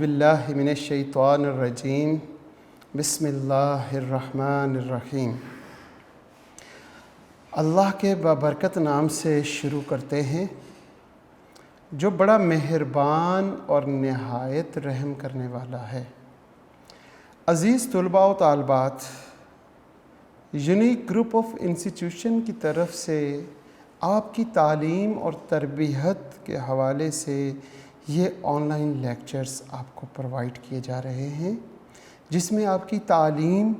औज़ुबिल्लाहि मिनश्शैतानिर्रजीम बिस्मिल्लाहिर्रहमानिर्रहीम। अल्लाह के बाबरकत नाम से शुरू करते हैं जो बड़ा मेहरबान और नहायत रहम करने वाला है। अज़ीज़ तलबा व तालबात, यूनिक ग्रुप ऑफ इंस्टीट्यूशन की तरफ से आपकी तालीम और तरबियत के हवाले से ये ऑनलाइन लेक्चर्स आपको प्रोवाइड किए जा रहे हैं, जिसमें आपकी तालीम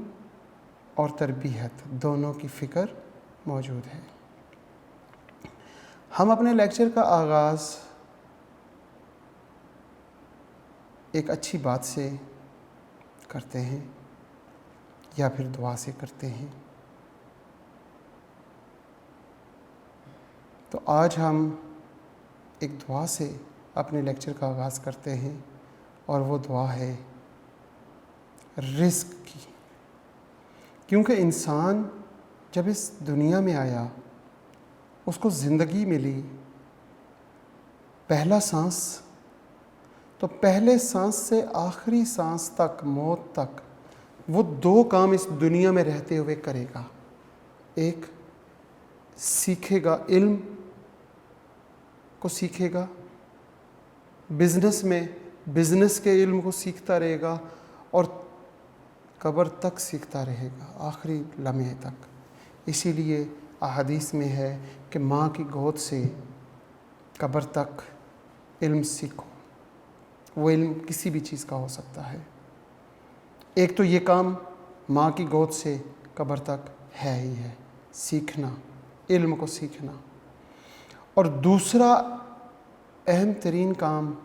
और तरबियत दोनों की फ़िक्र मौजूद है। हम अपने लेक्चर का आगाज़ एक अच्छी बात से करते हैं या फिर दुआ से करते हैं। तो आज हम एक दुआ से अपने लेक्चर का आगाज़ करते हैं और वो दुआ है रिज़्क़ की। क्योंकि इंसान जब इस दुनिया में आया, उसको ज़िंदगी मिली, पहला सांस, तो पहले सांस से आखिरी सांस तक, मौत तक, वो दो काम इस दुनिया में रहते हुए करेगा। एक, सीखेगा, इल्म को सीखेगा, बिज़नेस में बिज़नेस के इल्म को सीखता रहेगा और कब्र तक सीखता रहेगा, आखिरी लम्हे तक। इसीलिए अहादीस में है कि माँ की गोद से कब्र तक इल्म सीखो। वो इल्म किसी भी चीज़ का हो सकता है। एक तो ये काम माँ की गोद से कब्र तक है ही है, सीखना, इल्म को सीखना। और दूसरा अहम तरीन काम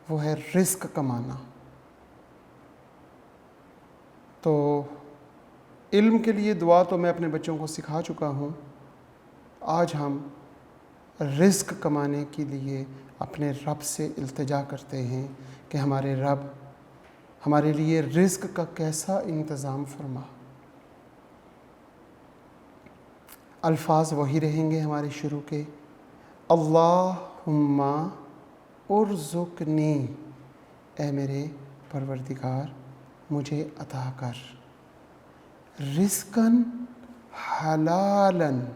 वो है रिज़्क़ कमाना। तो इल्म के लिए दुआ तो मैं अपने बच्चों को सिखा चुका हूँ। आज हम रिज़्क़ कमाने के लिए अपने रब से इल्तिजा करते हैं कि हमारे रब हमारे लिए रिज़्क़ का कैसा इंतज़ाम फरमा। अल्फाज वही रहेंगे हमारे शुरू के, अल्लाहुम्मा उर्ज़ुक़नी, ए मेरे परवरदिगार मुझे अता कर, रिज़्क़न हलालन,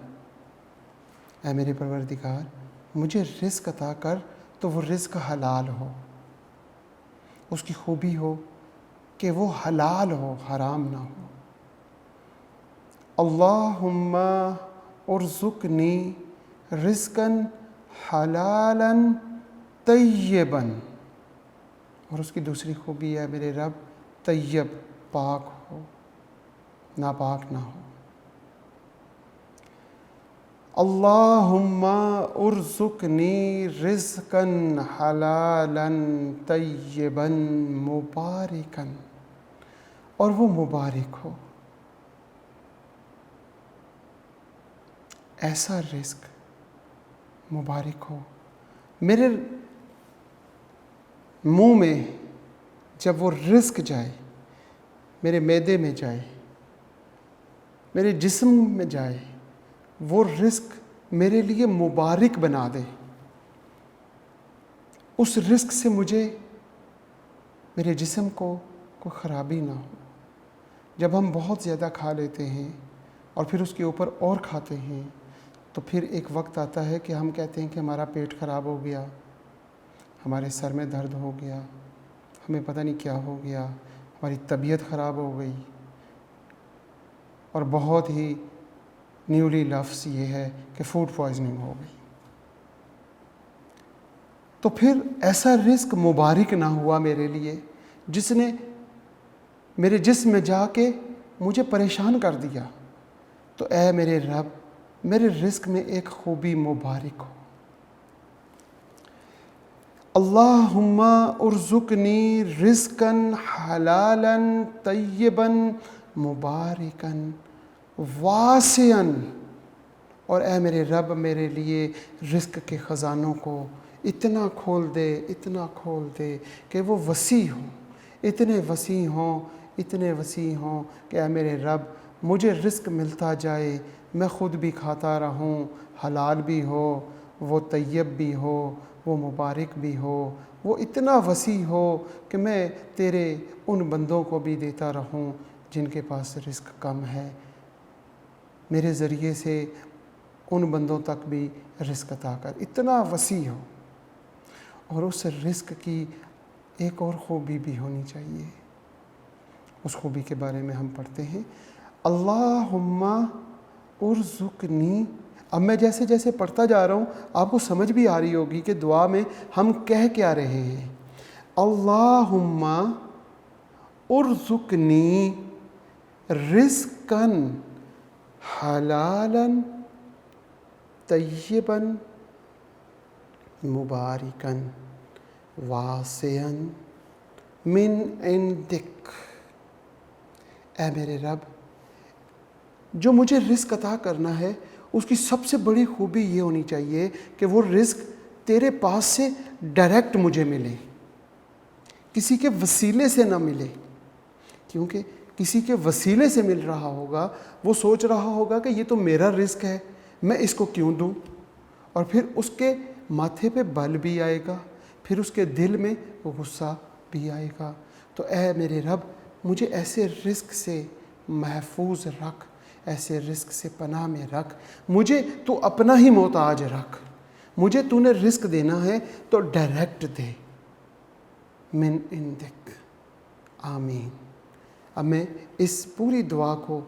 ए मेरे परवरदिगार मुझे रिज़्क़ अता कर तो वो रिज़्क़ हलाल हो, उसकी खूबी हो कि वो हलाल हो, हराम ना हो। अल्लाहुम्मा उर्ज़ुक़नी रिज़्क़न हलालन तय्यबन, और उसकी दूसरी खूबी है मेरे रब तय्यब, पाक हो, नापाक ना हो। अल्लाहुम्मा उर्ज़ुक़नी रिज़्क़न हलालन तय्यबन मुबारकन, और वो मुबारक हो, ऐसा रिज़्क़ मुबारक हो। मेरे मुंह में जब वो रिज़्क़ जाए, मेरे मैदे में जाए, मेरे जिस्म में जाए, वो रिज़्क़ मेरे लिए मुबारक बना दे। उस रिज़्क़ से मुझे, मेरे जिस्म को कोई ख़राबी ना हो। जब हम बहुत ज़्यादा खा लेते हैं और फिर उसके ऊपर और खाते हैं, तो फिर एक वक्त आता है कि हम कहते हैं कि हमारा पेट ख़राब हो गया, हमारे सर में दर्द हो गया, हमें पता नहीं क्या हो गया, हमारी तबीयत ख़राब हो गई। और बहुत ही न्यूली लफ्ज़ ये है कि फूड पॉइजनिंग हो गई। तो फिर ऐसा रिज़्क़ मुबारक ना हुआ मेरे लिए, जिसने मेरे जिस्म में जाके मुझे परेशान कर दिया। तो ऐ मेरे रब, मेरे रिज़्क़ में एक खूबी मुबारक हो। अल्लाहुम्मा उर्ज़ुक़नी रिज़्क़न हलालन तय्यबन मुबारकन वासिअन, और ऐ मेरे रब मेरे लिए रिज़्क़ के ख़ज़ानों को इतना खोल दे, इतना खोल दे कि वो वसी हो, इतने वसी हों, इतने वसी हों कि ऐ मेरे रब मुझे रिज़्क़ मिलता जाए, मैं ख़ुद भी खाता रहूं, हलाल भी हो, वो तय्यब भी हो, वो मुबारक भी हो, वो इतना वसी हो कि मैं तेरे उन बंदों को भी देता रहूं जिनके पास रिस्क कम है, मेरे ज़रिए से उन बंदों तक भी रिस्क अता कर, इतना वसी हो। और उस रिस्क की एक और ख़ूबी भी होनी चाहिए, उस खूबी के बारे में हम पढ़ते हैं, अल्लाहुम्मा उर्ज़ुक़नी। अब मैं जैसे जैसे पढ़ता जा रहा हूँ आपको समझ भी आ रही होगी कि दुआ में हम कह क्या रहे हैं। अल्लाहुम्मा उर्ज़ुक़नी रिज़्क़न हलालन तय्यबन मुबारकन वासियन मिन इंदिक। ऐ मेरे रब, जो मुझे रिस्क अता करना है उसकी सबसे बड़ी खूबी ये होनी चाहिए कि वो रिस्क तेरे पास से डायरेक्ट मुझे मिले, किसी के वसीले से ना मिले। क्योंकि किसी के वसीले से मिल रहा होगा, वो सोच रहा होगा कि ये तो मेरा रिस्क है, मैं इसको क्यों दूं, और फिर उसके माथे पे बल भी आएगा, फिर उसके दिल में गुस्सा भी आएगा। तो ऐ मेरे रब, मुझे ऐसे रिस्क से महफूज रख, ऐसे रिस्क से पनाह में रख, मुझे तू अपना ही मोहताज रख। मुझे तूने रिस्क देना है तो डायरेक्ट दे, मिन इंदिक, आमीन। अब मैं इस पूरी दुआ को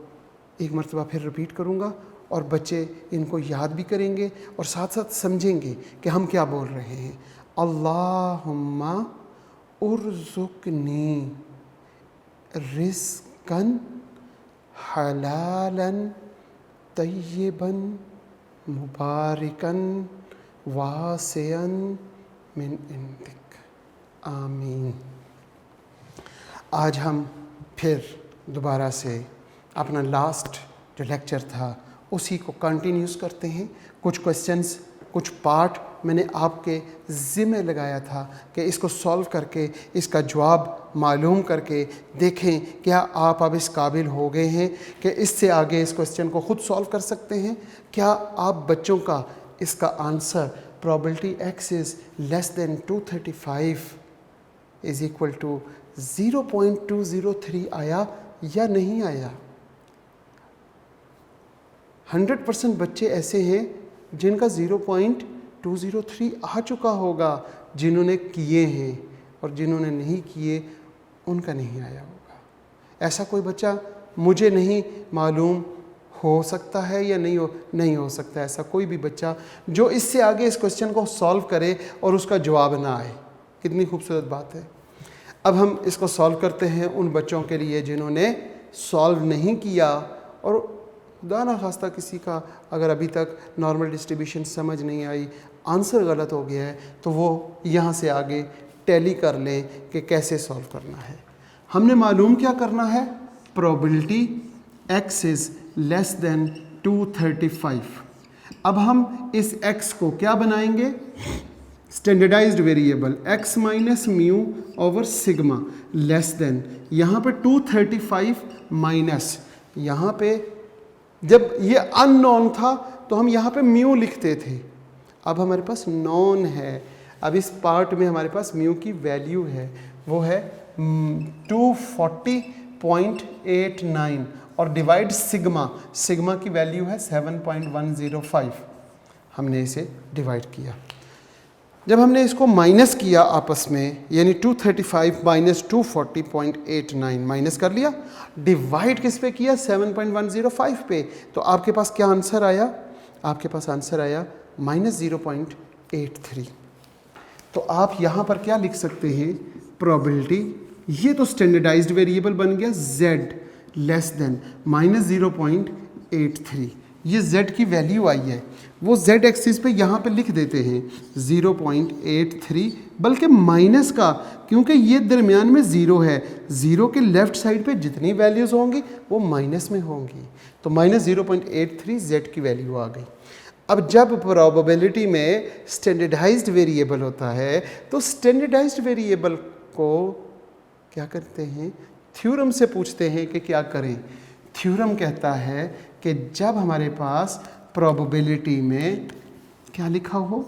एक मरतबा फिर रिपीट करूँगा और बच्चे इनको याद भी करेंगे और साथ साथ समझेंगे कि हम क्या बोल रहे हैं। अल्लाहुम्मा उर्ज़ुक़नी रिज़्क़न हलालन तय्यबन मुबारकन वासियन मिन इंदिक, आमीन। आज हम फिर दोबारा से अपना लास्ट जो लेक्चर था उसी को कंटिन्यूस करते हैं। कुछ क्वेश्चंस, कुछ पार्ट मैंने आपके ज़िम्मे लगाया था कि इसको सॉल्व करके इसका जवाब मालूम करके देखें क्या आप अब इस काबिल हो गए हैं कि इससे आगे इस क्वेश्चन को ख़ुद सॉल्व कर सकते हैं। क्या आप बच्चों का इसका answer probability x is less than 235 is equal to 0.203 आया या नहीं आया? 100% बच्चे ऐसे हैं जिनका 0.203 आ चुका होगा, जिन्होंने किए हैं, और जिन्होंने नहीं किए उनका नहीं आया होगा। ऐसा कोई बच्चा मुझे नहीं मालूम हो सकता है या नहीं हो सकता ऐसा कोई भी बच्चा जो इससे आगे इस क्वेश्चन को सॉल्व करे और उसका जवाब ना आए। कितनी खूबसूरत बात है। अब हम इसको सॉल्व करते हैं उन बच्चों के लिए जिन्होंने सॉल्व नहीं किया, और खुदा ना खास्ता किसी का अगर अभी तक नॉर्मल डिस्ट्रीब्यूशन समझ नहीं आई, आंसर गलत हो गया है, तो वो यहाँ से आगे टैली कर लें कि कैसे सॉल्व करना है। हमने मालूम क्या करना है, probability x is less than 235। अब हम इस x को क्या बनाएंगे, standardised variable x minus mu over sigma less than, यहाँ पे 235 माइनस, यहाँ पे जब ये अननोन था तो हम यहाँ पे म्यू लिखते थे, अब हमारे पास नॉन है। अब इस पार्ट में हमारे पास म्यू की वैल्यू है, वो है 240.89 और डिवाइड सिग्मा, सिग्मा की वैल्यू है 7.105। हमने इसे डिवाइड किया। जब हमने इसको माइनस किया आपस में, यानी 235 माइनस 240.89 माइनस कर लिया, डिवाइड किस पे किया, 7.105 पे, तो आपके पास क्या आंसर आया, आपके पास आंसर आया -0.83। तो आप यहाँ पर क्या लिख सकते हैं, प्रोबेबिलिटी, ये तो स्टैंडर्डाइज्ड वेरिएबल बन गया z लेस देन -0.83, ये z की वैल्यू आई है, वो z एक्सिस पे यहाँ पे लिख देते हैं 0.83, बल्कि माइनस का, क्योंकि ये दरमियान में ज़ीरो है, ज़ीरो के लेफ़्ट साइड पे जितनी वैल्यूज़ होंगी वो माइनस में होंगी, तो -0.83 z की वैल्यू आ गई। अब जब प्रोबेबिलिटी में स्टैंडर्डाइज्ड वेरिएबल होता है तो स्टैंडर्डाइज्ड वेरिएबल को क्या करते हैं, थ्योरम से पूछते हैं कि क्या करें। थ्योरम कहता है कि जब हमारे पास प्रोबेबिलिटी में क्या लिखा हो,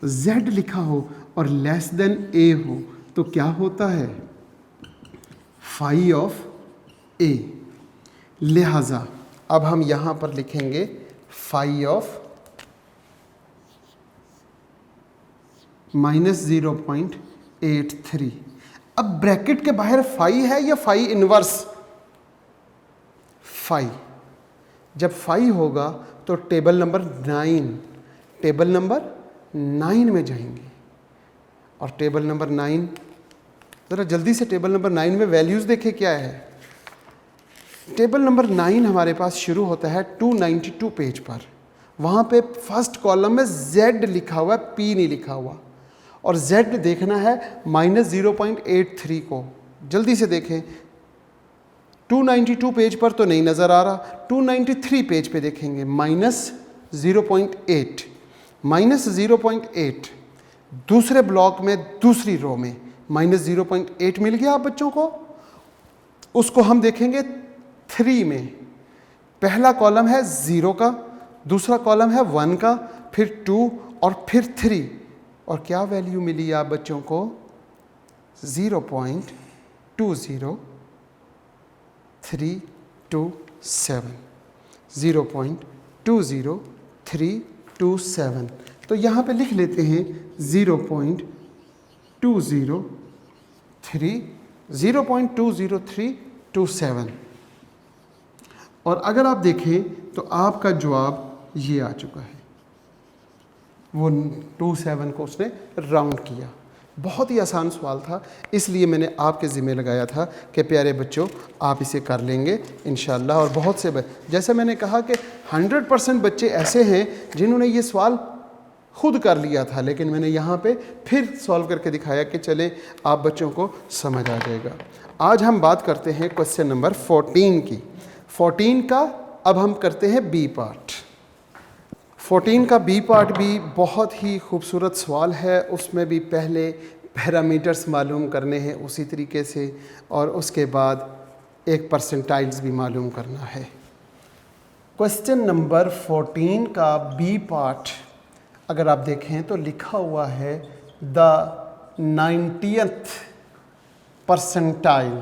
z लिखा हो और लेस देन ए हो तो क्या होता है, फाई ऑफ ए। लिहाजा अब हम यहां पर लिखेंगे फाई ऑफ -0.83। अब ब्रैकेट के बाहर फाई है या फाई इनवर्स, फाई। जब फाई होगा तो टेबल नंबर 9 में जाएंगे। और टेबल नंबर 9, ज़रा जल्दी से टेबल नंबर 9 में वैल्यूज़ देखें क्या है। टेबल नंबर 9 हमारे पास शुरू होता है 292 पेज पर। वहाँ पे फर्स्ट कॉलम में Z लिखा हुआ है, P नहीं लिखा हुआ। और Z देखना है -0.83 को। जल्दी से देखें, 292 पेज पर तो नहीं नज़र आ रहा, 293 पेज पे देखेंगे -0.8, -0.8 दूसरे ब्लॉक में दूसरी रो में -0.8 मिल गया आप बच्चों को। उसको हम देखेंगे 3 में। पहला कॉलम है 0 का, दूसरा कॉलम है 1 का, फिर 2 और फिर 3। और क्या वैल्यू मिली आप बच्चों को, 0.20327, 0.20327। तो यहाँ पे लिख लेते हैं 0.20327। और अगर आप देखें तो आपका जवाब ये आ चुका है। वो 27 को उसने राउंड किया। बहुत ही आसान सवाल था, इसलिए मैंने आपके ज़िम्मे लगाया था कि प्यारे बच्चों आप इसे कर लेंगे इंशाल्लाह। और बहुत से जैसे मैंने कहा कि 100% बच्चे ऐसे हैं जिन्होंने ये सवाल खुद कर लिया था, लेकिन मैंने यहाँ पे फिर सॉल्व करके दिखाया कि चले आप बच्चों को समझ आ जाएगा। आज हम बात करते हैं क्वेश्चन नंबर 14 की। 14 का अब हम करते हैं बी पार्ट। 14 का बी पार्ट भी बहुत ही खूबसूरत सवाल है। उसमें भी पहले पैरामीटर्स मालूम करने हैं उसी तरीके से, और उसके बाद एक परसेंटाइल्स भी मालूम करना है। क्वेश्चन नंबर 14 का बी पार्ट अगर आप देखें तो लिखा हुआ है the 90th percentile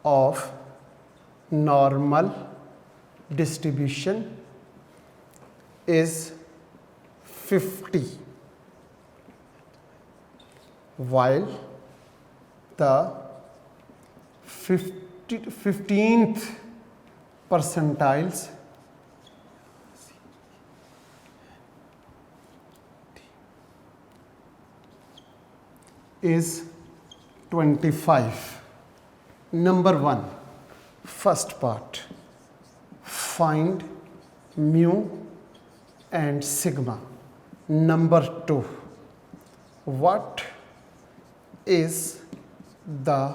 of normal distribution is 50, while the 15th percentiles is 25. Number 1, first part, find mu and sigma. Number 2, what is the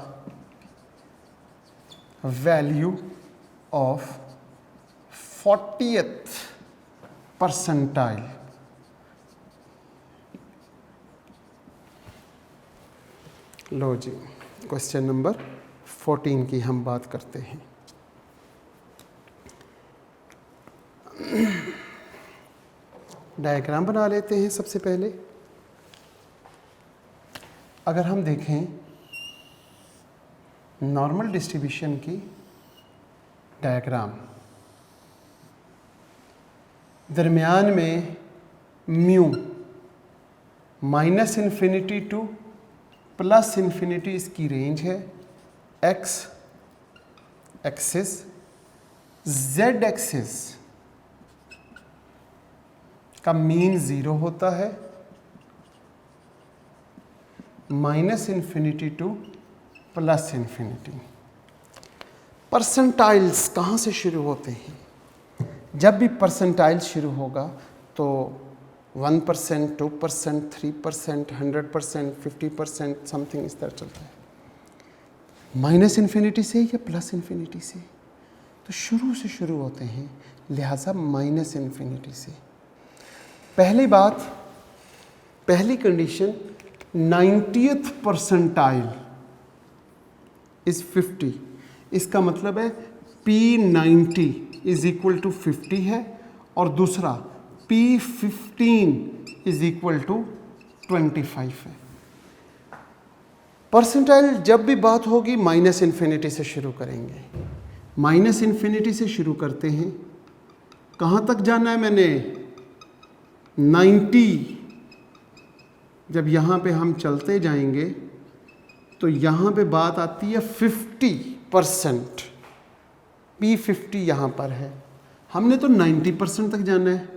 value of 40th percentile? लो जी, क्वेश्चन नंबर 14 की हम बात करते हैं। डायग्राम बना लेते हैं सबसे पहले। अगर हम देखें नॉर्मल डिस्ट्रीब्यूशन की डायग्राम, दरमियान में म्यू -इन्फिनिटी टू +इन्फिनिटी इसकी रेंज है। एक्स एक्सिस, जेड एक्सिस का मीन 0 होता है। -Infinity to +infinity. परसेंटाइल्स कहाँ से शुरू होते हैं? जब भी परसेंटाइल शुरू होगा तो 1%, 2%, 3%, 100%, 50%, समथिंग इस तरह चलता है। -इन्फिनिटी से या +इन्फिनिटी से, तो शुरू से शुरू होते हैं, लिहाजा -इन्फिनिटी से। पहली बात, पहली कंडीशन, 90th परसेंटाइल इज़ 50। इसका मतलब है P90 इज इक्वल टू 50 है और दूसरा P15 इज इक्वल टू 25 है। परसेंटाइल जब भी बात होगी माइनस इन्फिनिटी से शुरू करेंगे। माइनस इन्फिनिटी से शुरू करते हैं। कहाँ तक जाना है मैंने? 90। जब यहाँ पे हम चलते जाएंगे तो यहाँ पे बात आती है 50%। P50 यहाँ पर है, हमने तो 90% तक जाना है,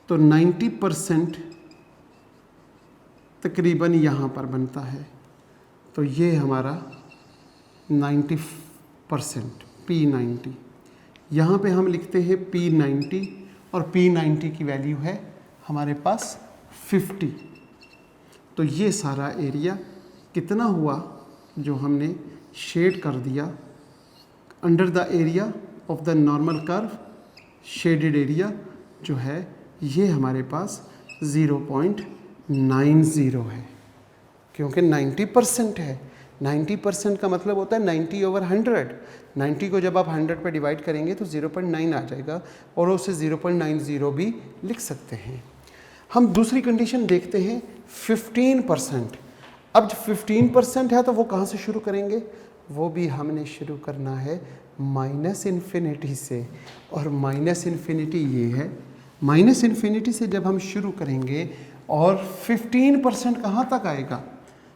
तो 90% तकरीबन यहाँ पर बनता है। तो ये हमारा 90% P90। यहाँ पे हम लिखते हैं P90 और P90 की वैल्यू है हमारे पास 50। तो ये सारा एरिया कितना हुआ जो हमने शेड कर दिया under the area of the normal curve, shaded area जो है ये हमारे पास 0.90 है, क्योंकि 90% है। 90% का मतलब होता है 90/100। 90 को जब आप 100 पे डिवाइड करेंगे तो 0.9 आ जाएगा और उसे 0.90 भी लिख सकते हैं। हम दूसरी कंडीशन देखते हैं 15%। अब जब 15% है तो वो कहाँ से शुरू करेंगे? वो भी हमने शुरू करना है माइनस इन्फिनिटी से, और माइनस इन्फिनिटी ये है। माइनस इन्फिनिटी से जब हम शुरू करेंगे और 15% कहाँ तक आएगा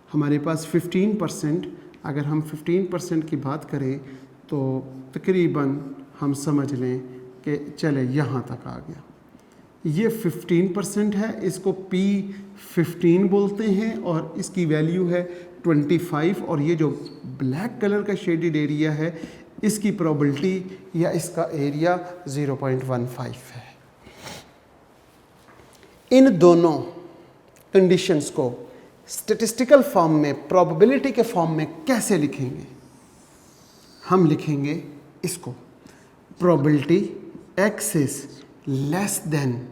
हमारे पास? 15%, अगर हम 15% की बात करें तो तकरीबन हम समझ लें कि चले यहाँ तक आ गया। ये 15% है, इसको P15 बोलते हैं और इसकी वैल्यू है 25। और ये जो ब्लैक कलर का शेडेड एरिया है इसकी प्रोबेबिलिटी या इसका एरिया 0.15 है। इन दोनों कंडीशंस को स्टैटिस्टिकल फॉर्म में, प्रोबेबिलिटी के फॉर्म में कैसे लिखेंगे? हम लिखेंगे इसको probability x is less than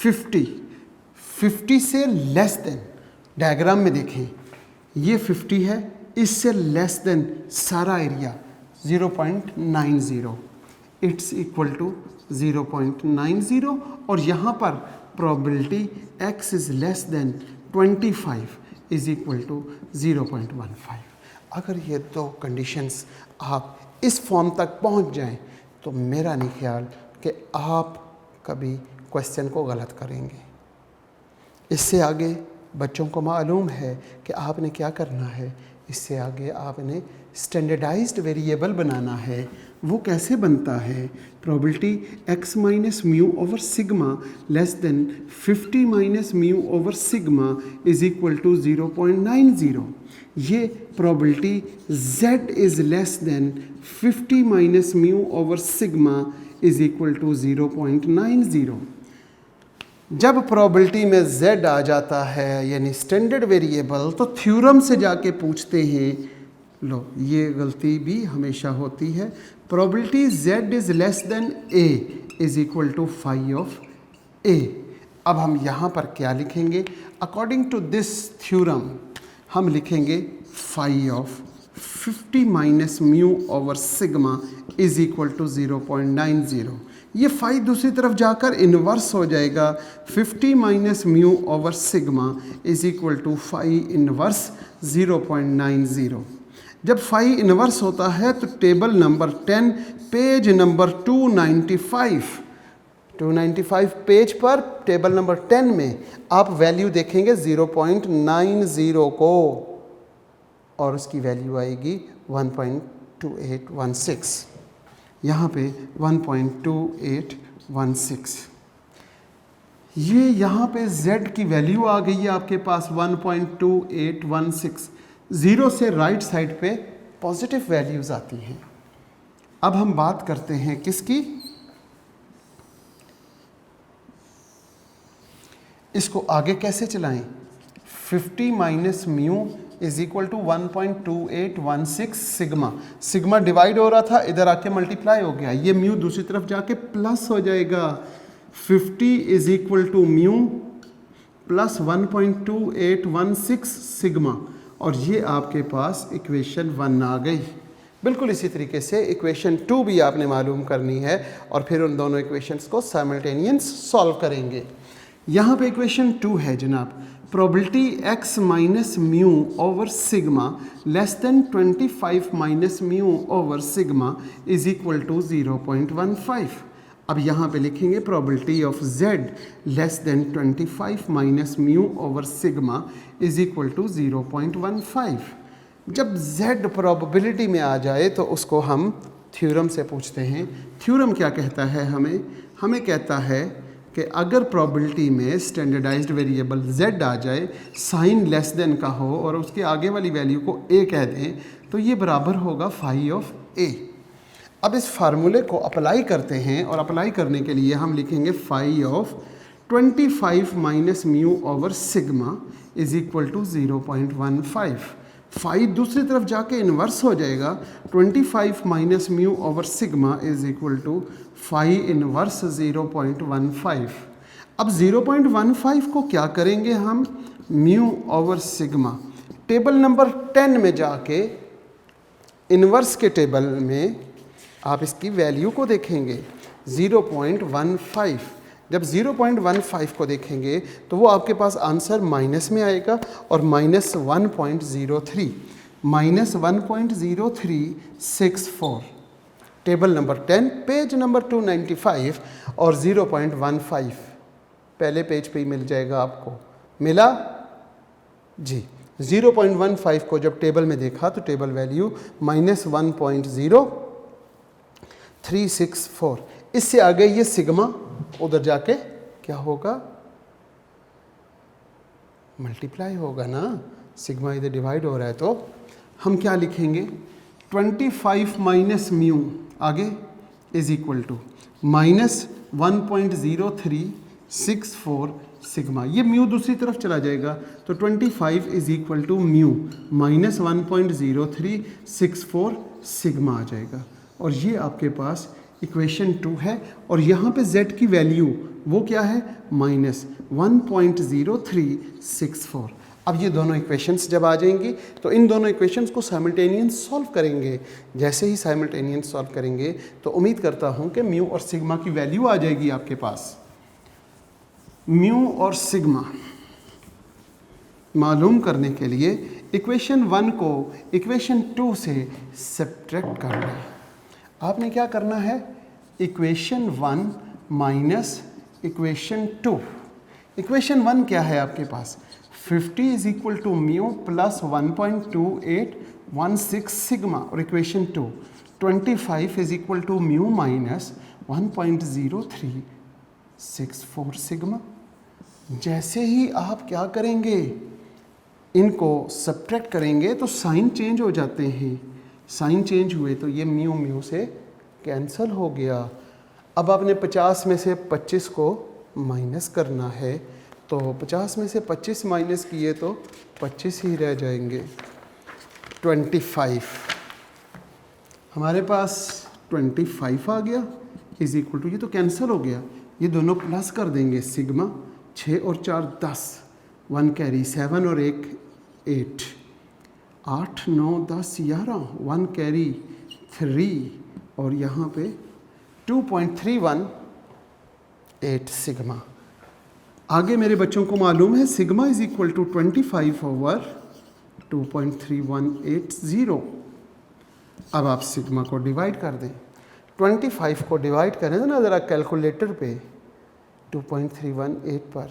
50 से लेस देन। डायग्राम में देखें ये 50 है, इससे लेस देन सारा एरिया 0.90, इट्स इक्वल टू 0.90। और यहाँ पर probability x is less than 25 is equal to 0.15। अगर ये दो कंडीशंस आप इस फॉर्म तक पहुँच जाएं तो मेरा नहीं ख्याल कि आप कभी क्वेश्चन को गलत करेंगे। इससे आगे बच्चों को मालूम है कि आपने क्या करना है। इससे आगे आपने स्टैंडर्डाइज्ड वेरिएबल बनाना है। वो कैसे बनता है? Probability x minus mu over sigma less than 50 minus mu over sigma is equal to 0.90। ये probability z is less than 50 minus mu over sigma is equal to 0.90। जब प्रोबेबिलिटी में z आ जाता है यानी स्टैंडर्ड वेरिएबल, तो theorem से जाके पूछते हैं। लो, ये गलती भी हमेशा होती है। Probability z is less than a is equal to phi of a। अब हम यहाँ पर क्या लिखेंगे? अकॉर्डिंग टू दिस थ्योरम हम लिखेंगे phi of 50 minus mu over sigma is equal to 0.90। ये फाई दूसरी तरफ जाकर इन्वर्स हो जाएगा। 50 minus mu over sigma is equal to phi inverse 0.90। जब फाई इन्वर्स होता है तो table number 10 page number 295 page पर टेबल नंबर 10 में आप वैल्यू देखेंगे 0.90 को और उसकी वैल्यू आएगी 1.2816। यहाँ पे 1.2816। ये यहाँ पे z की वैल्यू आ गई है आपके पास 1.2816। ज़ीरो से राइट साइड पे पॉजिटिव वैल्यूज़ आती हैं। अब हम बात करते हैं किसकी? इसको आगे कैसे चलाएं? 50 minus mu is equal to 1.2816 sigma. Sigma divide हो रहा था, इधर आके मल्टीप्लाई हो गया। ये म्यू दूसरी तरफ जाके प्लस हो जाएगा। 50 is equal to mu plus 1.2816 sigma, और ये आपके पास इक्वेशन 1 आ गई। बिल्कुल इसी तरीके से इक्वेशन 2 भी आपने मालूम करनी है और फिर उन दोनों इक्वेशंस को साइमल्टेनियस सॉल्व करेंगे। यहाँ पे इक्वेशन 2 है जनाब, probability x minus mu over sigma less than 25 minus mu over sigma is equal to 0.15। अब यहाँ पे लिखेंगे probability of z less than 25 minus mu over sigma is equal to 0.15। जब z प्रोबेबिलिटी में आ जाए तो उसको हम थ्योरम से पूछते हैं। थ्योरम क्या कहता है हमें कहता है कि अगर प्रोबेबिलिटी में स्टैंडर्डाइज्ड वेरिएबल z आ जाए, साइन लेस देन का हो और उसके आगे वाली वैल्यू को a कह दें, तो ये बराबर होगा फाई ऑफ a। अब इस फार्मूले को अप्लाई करते हैं और अप्लाई करने के लिए हम लिखेंगे phi of 25 minus mu over sigma is equal to 0.15। Phi दूसरी तरफ जाके इन्वर्स हो जाएगा, 25 minus mu over sigma is equal to phi inverse 0.15। अब 0.15 को क्या करेंगे हम, mu over sigma, table number 10 में जाके इन्वर्स के टेबल में आप इसकी वैल्यू को देखेंगे 0.15। जब 0.15 को देखेंगे तो वो आपके पास आंसर माइनस में आएगा और minus 1.03, minus 1.0364, table number 10 page number 295 और 0.15 पहले पेज पे ही मिल जाएगा आपको। मिला जी। 0.15 को जब टेबल में देखा तो टेबल वैल्यू माइनस 1.0364। इससे आगे ये सिग्मा उधर जाके क्या होगा, मल्टीप्लाई होगा ना, सिग्मा इधर डिवाइड हो रहा है तो हम क्या लिखेंगे, 25 माइनस म्यू आगे is equal to minus 1.0364 sigma. ये म्यू दूसरी तरफ चला जाएगा तो 25 is equal to mu minus 1.0364 sigma आ जाएगा। और ये आपके पास इक्वेशन 2 है और यहाँ पे z की वैल्यू वो क्या है, माइनस 1.0364। अब ये दोनों इक्वेशंस जब आ जाएंगी तो इन दोनों इक्वेशंस को साइमल्टेनियस सॉल्व करेंगे। जैसे ही साइमल्टेनियस सॉल्व करेंगे तो उम्मीद करता हूँ कि म्यू और सिग्मा की वैल्यू आ जाएगी आपके पास। म्यू और सिग्मा मालूम करने के लिए इक्वेशन 1 को इक्वेशन 2 से सब्ट्रैक्ट करना है। आपने क्या करना है, इक्वेशन 1 माइनस इक्वेशन 2। इक्वेशन 1 क्या है आपके पास, 50 is equal to mu plus 1.2816 sigma, और equation 2 25 is equal to mu minus 1.0364 sigma. जैसे ही आप क्या करेंगे, इनको सब्ट्रैक्ट करेंगे तो साइन चेंज हो जाते हैं। साइन चेंज हुए तो ये म्यू म्यू से कैंसिल हो गया। अब आपने 50 में से 25 को माइनस करना है, तो 50 में से 25 माइनस किए तो 25 ही रह जाएंगे। 25 हमारे पास 25 आ गया इज इक्वल टू, ये तो कैंसिल हो गया, ये दोनों प्लस कर देंगे, सिग्मा 6 और 4 10, 1 कैरी 7 और 1 8, 8 9 10 11, 1 कैरी 3 और यहाँ पे 2.318 सिग्मा। आगे मेरे बच्चों को मालूम है sigma is equal to 25 over 2.3180। अब आप सिग्मा को डिवाइड कर दें, 25 को डिवाइड करें ना ज़रा कैलकुलेटर पे 2.318 पर,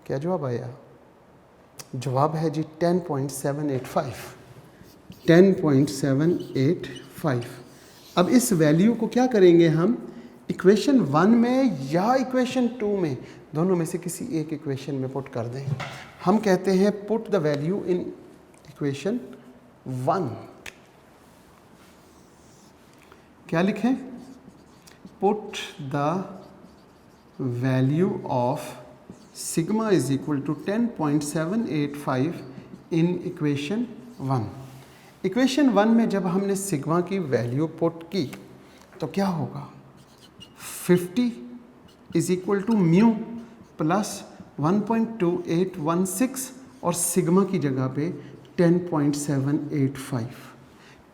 क्या जवाब आया, जवाब है जी 10.785, 10.785। अब इस वैल्यू को क्या करेंगे हम, इक्वेशन 1 में या इक्वेशन 2 में, दोनों में से किसी एक इक्वेशन में पुट कर दें। हम कहते हैं put the value in equation 1। क्या लिखें, put the value of sigma is equal to 10.785 in equation 1। Equation 1 में जब हमने सिग्मा की वैल्यू पुट की तो क्या होगा, 50 is equal to mu plus 1.2816 और सिग्मा की जगह पे 10.785।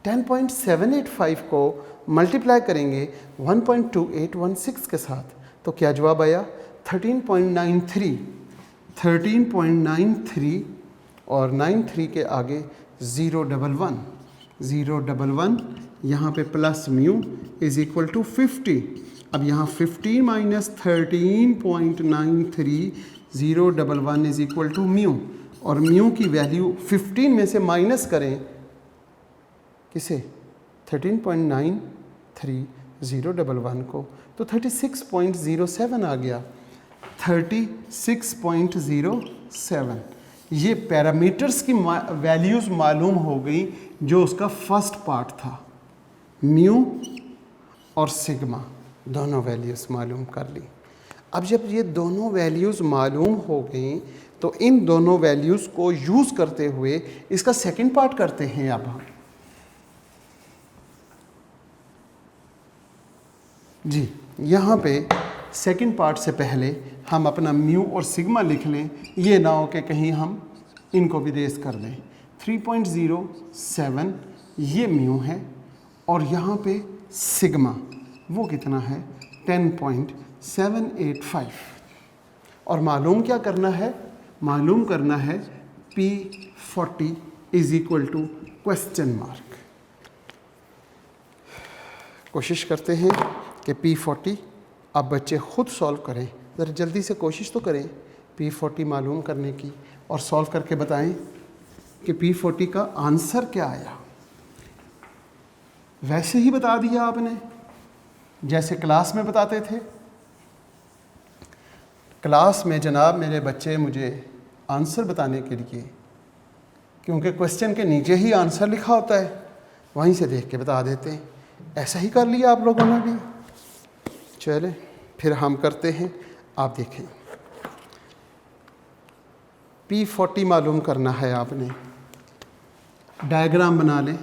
10.785 को मल्टीप्लाई करेंगे 1.2816 के साथ तो क्या जवाब आया 13.93 और 93 के आगे 011 यहाँ पे plus mu is equal to 50। अब यहाँ 15 minus 13.93 011 is equal to mu, और म्यू की वैल्यू 15 में से माइनस करें किसे 13.93 011 को तो 36.07 आ गया। 36.07 ये पैरामीटर्स की वैल्यूज़ मालूम हो गई जो उसका फर्स्ट पार्ट था। म्यू और सिग्मा दोनों वैल्यूज़ मालूम कर ली। अब जब ये दोनों वैल्यूज़ मालूम हो गई तो इन दोनों वैल्यूज़ को यूज़ करते हुए इसका सेकंड पार्ट करते हैं। अब हम जी यहाँ पे सेकंड पार्ट से पहले हम अपना म्यू और सिग्मा लिख लें, ये ना हो कि कहीं हम इनको भी रेस कर दें। 3.07 ये म्यू है और यहाँ पे सिग्मा वो कितना है 10.785 और मालूम क्या करना है, मालूम करना है P40 is equal to question mark. कोशिश करते हैं कि P40 आप बच्चे खुद सॉल्व करें, ज़रा जल्दी से कोशिश तो करें P40 मालूम करने की और सॉल्व करके बताएं कि P40 का आंसर क्या आया। वैसे ही बता दिया आपने जैसे क्लास में बताते थे। क्लास में जनाब मेरे बच्चे मुझे आंसर बताने के लिए, क्योंकि क्वेश्चन के नीचे ही आंसर लिखा होता है, वहीं से देख के बता देते हैं। ऐसा ही कर लिया आप लोगों ने भी। चले फिर हम करते हैं, आप देखें। P40 मालूम करना है आपने, डायग्राम बना लें।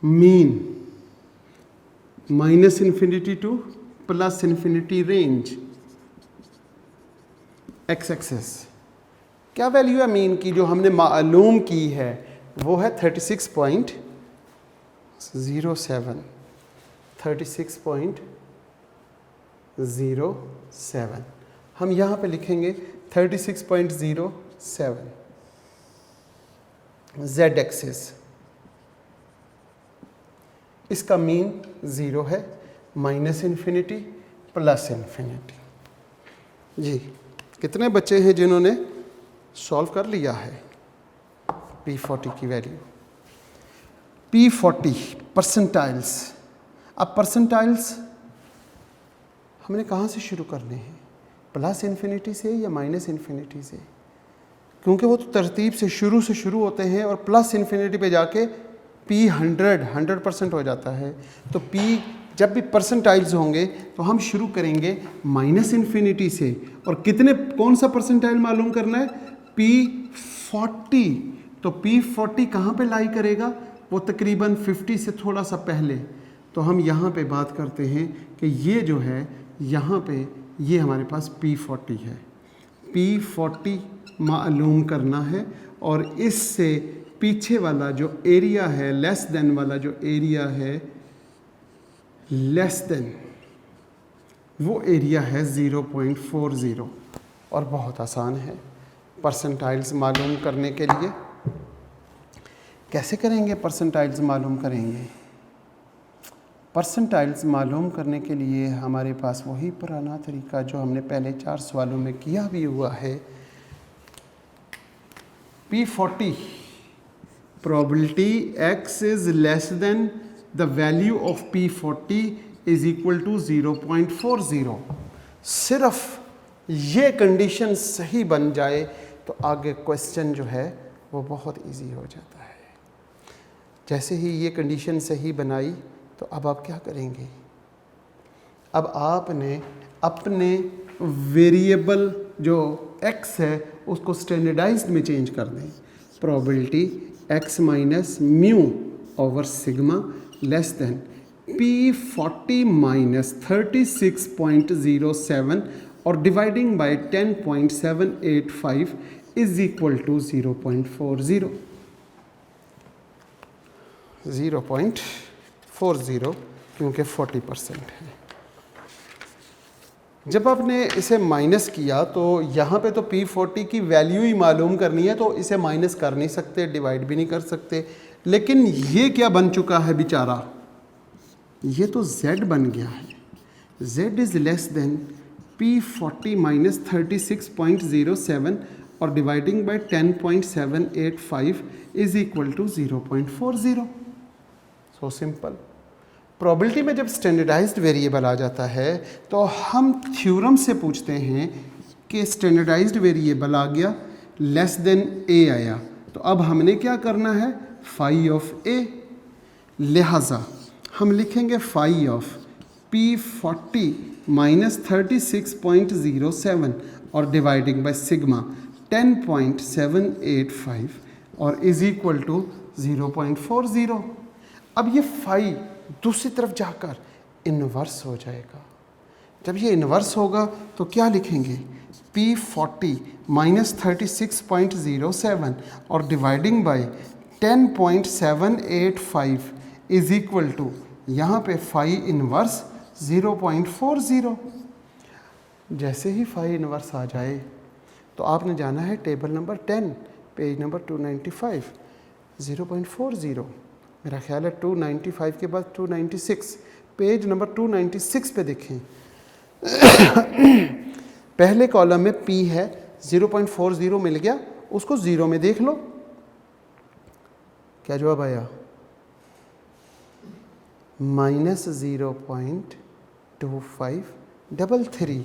Mean minus infinity to plus infinity range, x axis. क्या वैल्यू है मीन की जो हमने मालूम की है, वो है 36.07। 36.07 हम यहाँ पे लिखेंगे 36.07 जेड एक्सेस। इसका मीन 0 है, माइनस इन्फिनिटी प्लस इन्फिनिटी। जी कितने बच्चे हैं जिन्होंने सॉल्व कर लिया है P40 की वैल्यू। P40 percentiles. अब परसेंटाइल्स हमने कहाँ से शुरू करने हैं, प्लस इन्फिनिटी से या माइनस इन्फिनिटी से, क्योंकि वो तो तरतीब से शुरू होते हैं और प्लस इन्फिनिटी पे जाके P 100% हो जाता है। तो P जब भी परसेंटाइल्स होंगे तो हम शुरू करेंगे माइनस इन्फिनिटी से, और कितने कौन सा परसेंटाइल मालूम करना है P40। तो P40 कहाँ पे लाई करेगा, वो तकरीबन 50 से थोड़ा सा पहले। तो हम यहाँ पे बात करते हैं कि ये जो है यहाँ पे ये हमारे पास P40 है। P40 मालूम करना है और इससे पीछे वाला जो एरिया है, लेस देन वाला जो एरिया है, लेस देन वो एरिया है 0.40। और बहुत आसान है परसेंटाइल्स मालूम करने के लिए। कैसे करेंगे परसेंटाइल्स मालूम करेंगे? परसेंटाइल्स मालूम करने के लिए हमारे पास वही पुराना तरीका जो हमने पहले 4 सवालों में किया भी हुआ है। P40 probability x is less than the value of P40 is equal to 0.40। सिर्फ ये कंडीशन सही बन जाए तो आगे क्वेश्चन जो है वो बहुत इजी हो जाता है। जैसे ही ये कंडीशन सही बनाई तो अब आप क्या करेंगे, अब आपने अपने वेरिएबल जो x है उसको स्टैंडर्डाइज्ड में चेंज कर दें। Probability x minus mu over sigma less than P40 minus 36.07 और dividing by 10.785 is equal to 0.40। 0.40 क्योंकि 40% है। जब आपने इसे माइनस किया तो यहाँ पे तो P40 की वैल्यू ही मालूम करनी है, तो इसे माइनस कर नहीं सकते, डिवाइड भी नहीं कर सकते। लेकिन ये क्या बन चुका है बेचारा, ये तो Z बन गया है। Z is less than P40 minus 36.07 और dividing by 10.785 is equal to 0.40। So simple. Probability में जब स्टैंडर्डाइज्ड वेरिएबल आ जाता है तो हम थ्योरम से पूछते हैं कि स्टैंडर्डाइज्ड वेरिएबल आ गया, लेस देन a आया, तो अब हमने क्या करना है, फाई ऑफ a। लिहाजा हम लिखेंगे फाई ऑफ P40 माइनस 36.07 और डिवाइडिंग बाय सिग्मा 10.785 और इज इक्वल टू 0.40। अब ये फाई दूसरी तरफ जाकर इन्वर्स हो जाएगा। जब ये इन्वर्स होगा तो क्या लिखेंगे, P40 माइनस 36.07 और dividing by 10.785 is equal to, यहाँ पे फाई इन्वर्स 0.40। जैसे ही फाई इन्वर्स आ जाए तो आपने जाना है टेबल नंबर 10 पेज नंबर 295। 0.40 मेरा ख्याल है 295 के बाद 296, पेज नंबर 296 पे देखें। पहले कॉलम में P है, 0.40 मिल गया, उसको ज़ीरो में देख लो, क्या जवाब आया, माइनस 0.2533।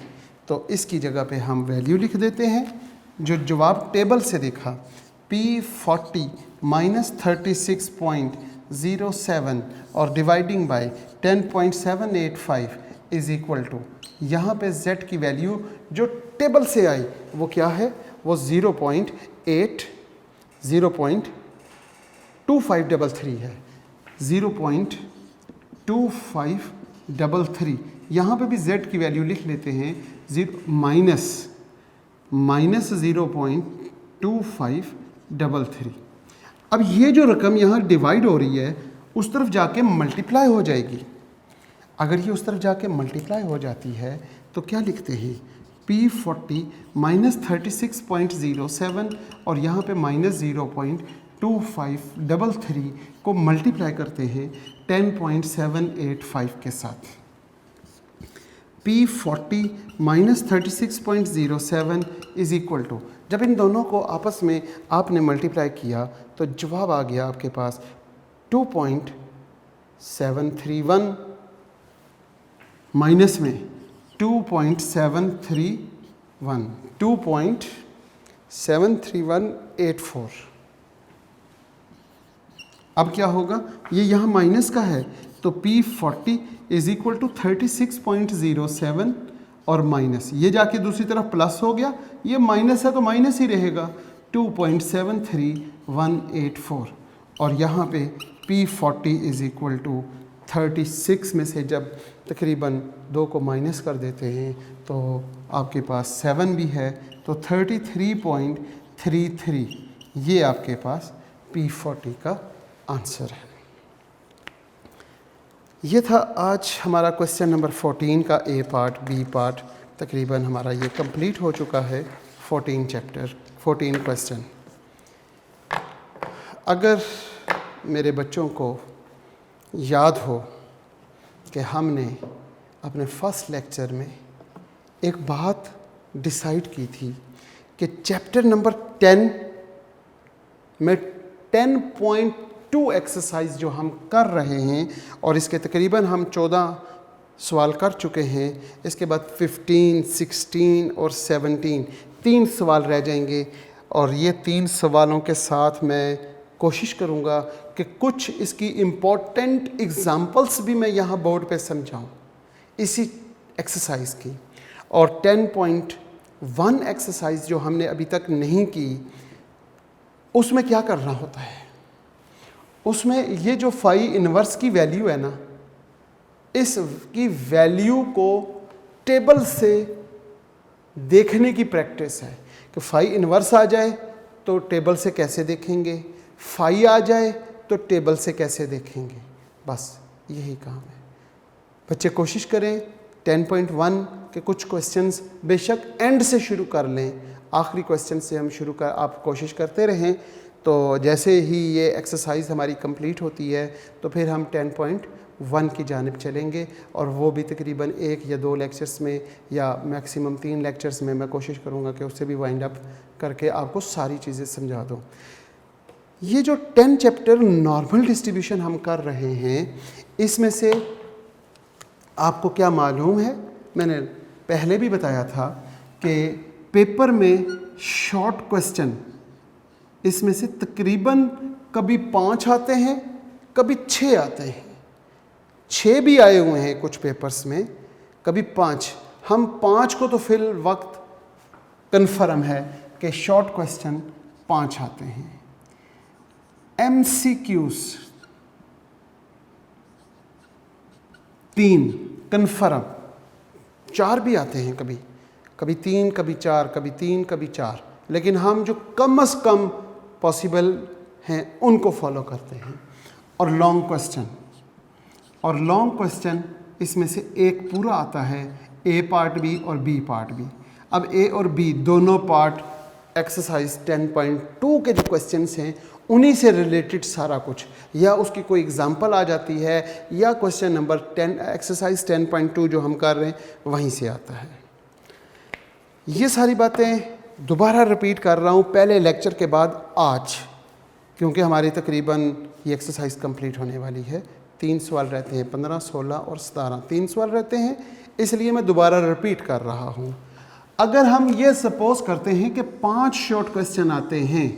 तो इसकी जगह पे हम वैल्यू लिख देते हैं जो जवाब टेबल से देखा, P40 माइनस 36.07 और dividing by 10.785 is equal to, यहाँ पे Z की वैल्यू जो टेबल से आई वो क्या है, वो 0.2533 है, 0.2533। यहाँ पे भी Z की वैल्यू लिख लेते हैं, माइनस 0.2533। अब ये जो रकम यहाँ डिवाइड हो रही है उस तरफ जाके मल्टीप्लाई हो जाएगी। अगर ये उस तरफ जाके मल्टीप्लाई हो जाती है तो क्या लिखते हैं, P40 माइनस 36.07 और यहाँ पे माइनस 0.2533 को मल्टीप्लाई करते हैं 10.785 के साथ। P40 minus 36.07 is equal to, जब इन दोनों को आपस में आपने मल्टीप्लाई किया तो जवाब आ गया आपके पास 2.731 माइनस में 2.73184। अब क्या होगा, ये यहाँ माइनस का है तो P40 इज इक्वल टू 36.07 और माइनस, ये जाके दूसरी तरफ प्लस हो गया, ये माइनस है तो माइनस ही रहेगा, 2.73184 और यहाँ पे P40 इज इक्वल टू 36 में से जब तकरीबन 2 को माइनस कर देते हैं तो आपके पास 7 भी है, तो 33.33 ये आपके पास P40 का आंसर है। ये था आज हमारा क्वेश्चन नंबर 14 का ए पार्ट, बी पार्ट तकरीबन हमारा ये कंप्लीट हो चुका है। 14 चैप्टर 14 क्वेश्चन। अगर मेरे बच्चों को याद हो कि हमने अपने फर्स्ट लेक्चर में एक बात डिसाइड की थी कि चैप्टर नंबर 10 में 10.2 एक्सरसाइज जो हम कर रहे हैं और इसके तकरीबन हम 14 सवाल कर चुके हैं, इसके बाद 15, 16 और 17 3 सवाल रह जाएंगे और ये 3 सवालों के साथ मैं कोशिश करूँगा कि कुछ इसकी इम्पोर्टेंट एग्ज़ाम्पल्स भी मैं यहाँ बोर्ड पे समझाऊँ इसी एक्सरसाइज की। और 10.1 एक्सरसाइज जो हमने अभी तक नहीं की, उसमें क्या करना होता है, उसमें ये जो फाई इन्वर्स की वैल्यू है ना, इसकी वैल्यू को टेबल से देखने की प्रैक्टिस है कि फाई इन्वर्स आ जाए तो टेबल से कैसे देखेंगे, फाई आ जाए तो टेबल से कैसे देखेंगे, बस यही काम है। बच्चे कोशिश करें 10.1 के कुछ क्वेश्चंस बेशक एंड से शुरू कर लें, आखिरी क्वेश्चन से हम शुरू कर, आप कोशिश करते रहें, तो जैसे ही ये एक्सरसाइज हमारी कंप्लीट होती है तो फिर हम 10.1 की जानिब चलेंगे, और वो भी तकरीबन 1 या 2 लेक्चर्स में या मैक्सिमम 3 लेक्चर्स में मैं कोशिश करूँगा कि उससे भी वाइंड अप करके आपको सारी चीज़ें समझा दूँ। ये जो 10 चैप्टर नॉर्मल डिस्ट्रीब्यूशन हम कर रहे हैं, इसमें से आपको क्या मालूम है, मैंने पहले भी बताया था कि पेपर में शॉर्ट क्वेश्चन इसमें से तकरीबन कभी 5 आते हैं, कभी 6 आते हैं, 6 भी आए हुए हैं कुछ पेपर्स में, कभी 5। हम 5 को तो फिल वक्त कन्फर्म है कि शॉर्ट क्वेश्चन 5 आते हैं। MCQs 3 कन्फर्म, 4 भी आते हैं, कभी कभी 3, कभी 4, कभी 3, कभी 4, लेकिन हम जो कम से कम पॉसिबल हैं उनको फॉलो करते हैं। और लॉन्ग क्वेश्चन इसमें से एक पूरा आता है, ए पार्ट बी और बी पार्ट बी। अब ए और बी दोनों पार्ट एक्सरसाइज 10.2 के जो क्वेश्चंस हैं उन्हीं से रिलेटेड सारा कुछ, या उसकी कोई एग्जांपल आ जाती है, या क्वेश्चन नंबर 10 एक्सरसाइज 10.2 जो हम कर रहे हैं वहीं से आता है। ये सारी बातें दोबारा रिपीट कर रहा हूँ पहले लेक्चर के बाद आज, क्योंकि हमारी तकरीबन ये एक्सरसाइज कंप्लीट होने वाली है। 3 सवाल रहते हैं, 15, 16 और 17, 3 सवाल रहते हैं, इसलिए मैं दोबारा रिपीट कर रहा हूँ। अगर हम ये सपोज करते हैं कि 5 शॉर्ट क्वेश्चन आते हैं,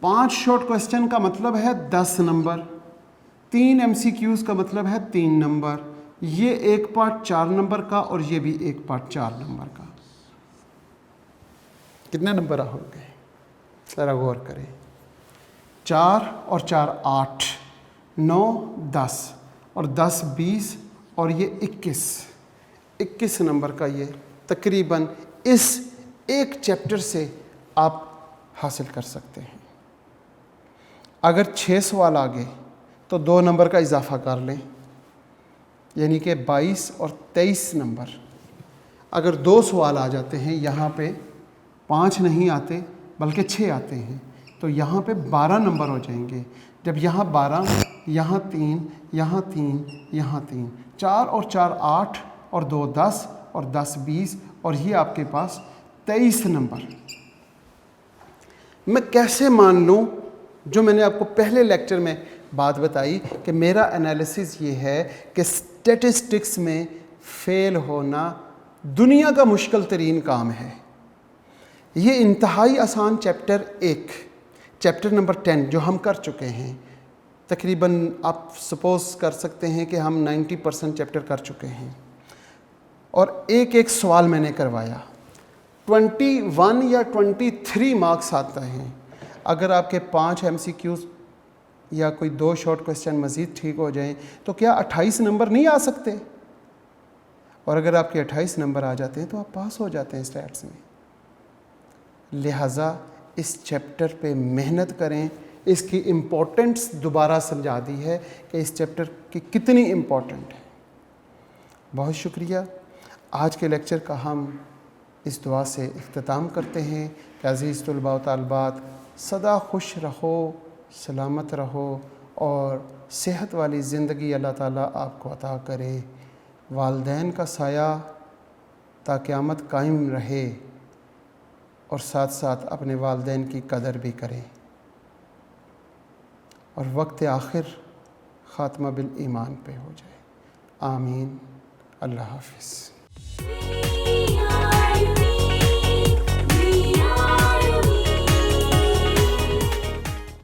5 शॉर्ट क्वेश्चन का मतलब है 10 नंबर, 3 MCQs का मतलब है 3 नंबर, ये एक पार्ट 4 नंबर का और ये भी एक पार्ट 4 नंबर का, कितने नंबर हो गए ज़रा गौर करें। 4 और 4 8, 9 10 और 10 20 और ये 21 नंबर का ये तकरीबन इस एक चैप्टर से आप हासिल कर सकते हैं। अगर 6 सवाल आ गए तो 2 नंबर का इजाफा कर लें, यानी कि 22 और 23 नंबर। अगर 2 सवाल आ जाते हैं, यहाँ पे 5 नहीं आते बल्कि 6 आते हैं, तो यहाँ पे 12 नंबर हो जाएंगे। जब यहाँ 12, यहाँ 3, यहाँ 3, यहाँ 3, 4 और 4 8 और 2 10 और 10 20 और ये आपके पास 23 नंबर। मैं कैसे मान लूँ, जो मैंने आपको पहले लेक्चर में बात बताई कि मेरा एनालिसिस ये है कि स्टैटिस्टिक्स में फ़ेल होना दुनिया का मुश्किल तरीन काम है। ये इंतहाई आसान चैप्टर नंबर 10 जो हम कर चुके हैं, तकरीबन आप सपोज़ कर सकते हैं कि हम 90% चैप्टर कर चुके हैं, और एक एक सवाल मैंने करवाया। 21 या 23 मार्क्स आता हैं। अगर आपके 5 MCQs या कोई 2 शॉर्ट क्वेश्चन मज़ीद ठीक हो जाएं तो क्या 28 नंबर नहीं आ सकते? और अगर आपके 28 नंबर आ जाते हैं तो आप पास हो जाते हैं स्टैट्स में। लिहाजा इस चैप्टर पे मेहनत करें, इसकी इम्पोर्टेंस दोबारा समझा दी है कि इस चैप्टर की कितनी इम्पोर्टेंट है। बहुत शुक्रिया। आज के लेक्चर का हम इस दुआ से इख्तिताम करते हैं कि अज़ीज़ तलबा व तालिबात सदा खुश रहो, सलामत रहो और सेहत वाली ज़िंदगी अल्लाह ताला आपको अता करे। वालिदैन का साया ता क़यामत कायम रहे, और साथ साथ अपने वालिदैन की कदर भी करें, और वक्त आखिर ख़ात्मा बिल ईमान पे हो जाए। आमीन। अल्लाह हाफ़िज़।